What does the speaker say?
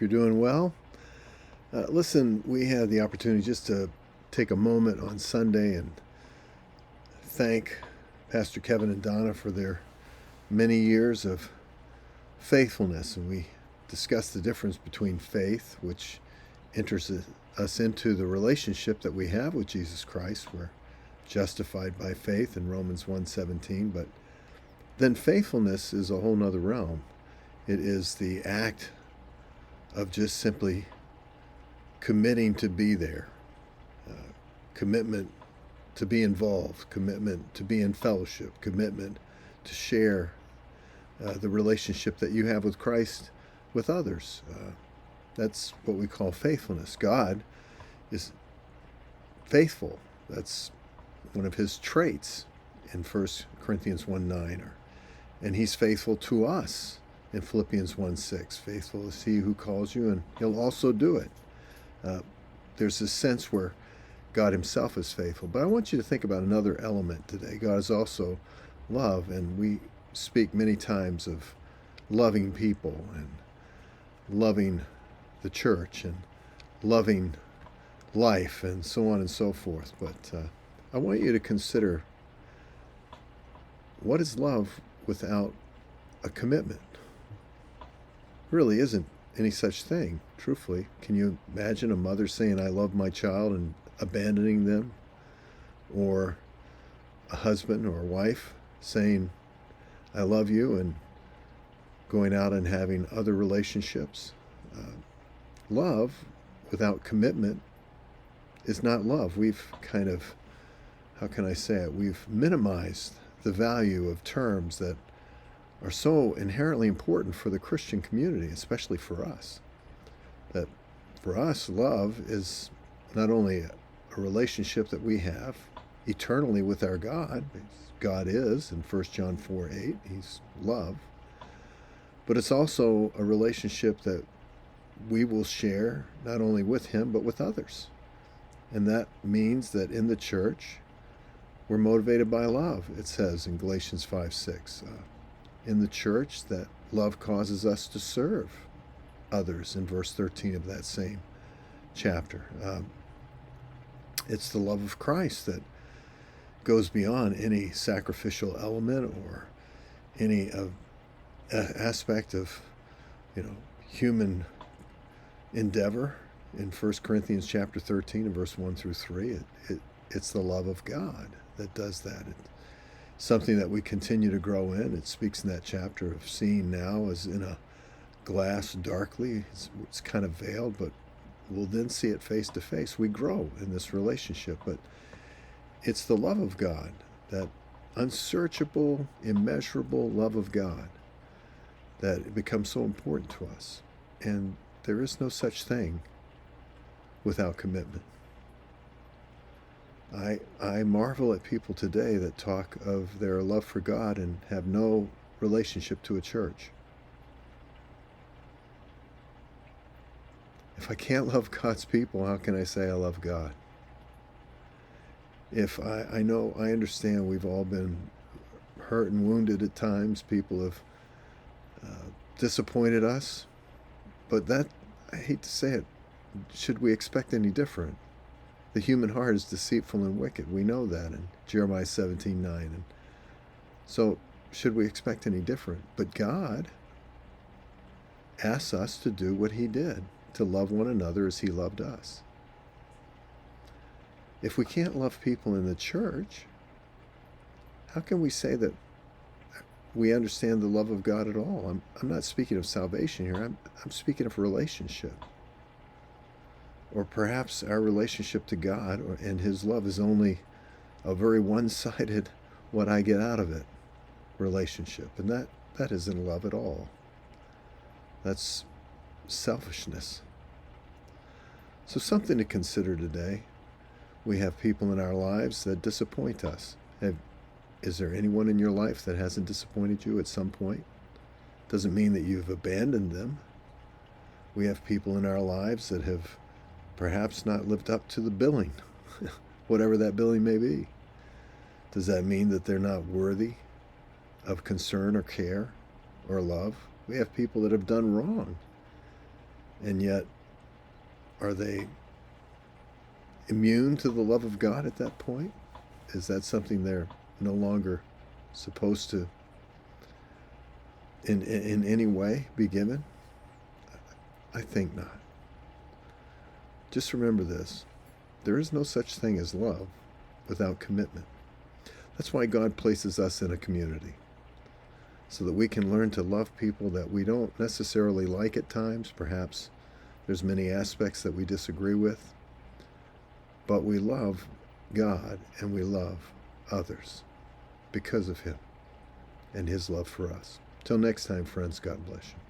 Hope you're doing well. Listen, we had the opportunity just to take a moment on Sunday and thank Pastor Kevin and Donna for their many years of faithfulness. And we discussed the difference between faith, which enters us into the relationship that we have with Jesus Christ. We're justified by faith in Romans 1:17, but then faithfulness is a whole nother realm. It is the act of just simply committing to be there, commitment to be involved, commitment to be in fellowship, commitment to share the relationship that you have with Christ with others. That's what we call faithfulness. God is faithful. That's one of his traits in 1 Corinthians 1:9. And he's faithful to us in Philippians 1:6. Faithful is he who calls you, and he'll also do it. There's this sense where God himself is faithful. But I want you to think about another element today. God is also love, and we speak many times of loving people and loving the church and loving life and so on and so forth. But I want you to consider, what is love without a commitment? Really isn't any such thing, truthfully. Can you imagine a mother saying, I love my child, and abandoning them? Or a husband or a wife saying, I love you, and going out and having other relationships? Love without commitment is not love. We've kind of, how can I say it? We've minimized the value of terms that are so inherently important for the Christian community, especially for us. That for us, love is not only a relationship that we have eternally with our God. God is, in 1 John 4:8, he's love. But it's also a relationship that we will share not only with him, but with others. And that means that in the church, we're motivated by love, it says in Galatians 5:6. In the church, that love causes us to serve others in verse 13 of that same chapter. It's the love of Christ that goes beyond any sacrificial element or any aspect of human endeavor. In 1 Corinthians chapter 13 and verse 1 through 3, it's the love of God that does that. It's something that we continue to grow in. It speaks in that chapter of seeing now as in a glass darkly. It's kind of veiled, but we'll then see it face to face. We grow in this relationship, but it's the love of God, that unsearchable, immeasurable love of God, that it becomes so important to us. And there is no such thing without commitment. I marvel at people today that talk of their love for God and have no relationship to a church. If I can't love God's people, how can I say I love God? If I understand we've all been hurt and wounded at times. People have disappointed us. But that, I hate to say it, should we expect any different? The human heart is deceitful and wicked. We know that in Jeremiah 17:9. And so should we expect any different? But God asks us to do what he did, to love one another as he loved us. If we can't love people in the church, how can we say that we understand the love of God at all? I'm not speaking of salvation here. I'm speaking of relationship. Or perhaps our relationship to God and his love is only a very one-sided, what I get out of it relationship. And that isn't love at all. That's selfishness. So something to consider today. We have people in our lives that disappoint us. Is there anyone in your life that hasn't disappointed you at some point? Doesn't mean that you've abandoned them. We have people in our lives that have perhaps not lived up to the billing, whatever that billing may be. Does that mean that they're not worthy of concern or care or love? We have people that have done wrong And yet, are they immune to the love of God at that point? Is that something they're no longer supposed to in any way be given? I think not. Just remember this. There is no such thing as love without commitment. That's why God places us in a community, so that we can learn to love people that we don't necessarily like at times. Perhaps there's many aspects that we disagree with, but we love God and we love others because of Him and His love for us. Till next time, friends, God bless you.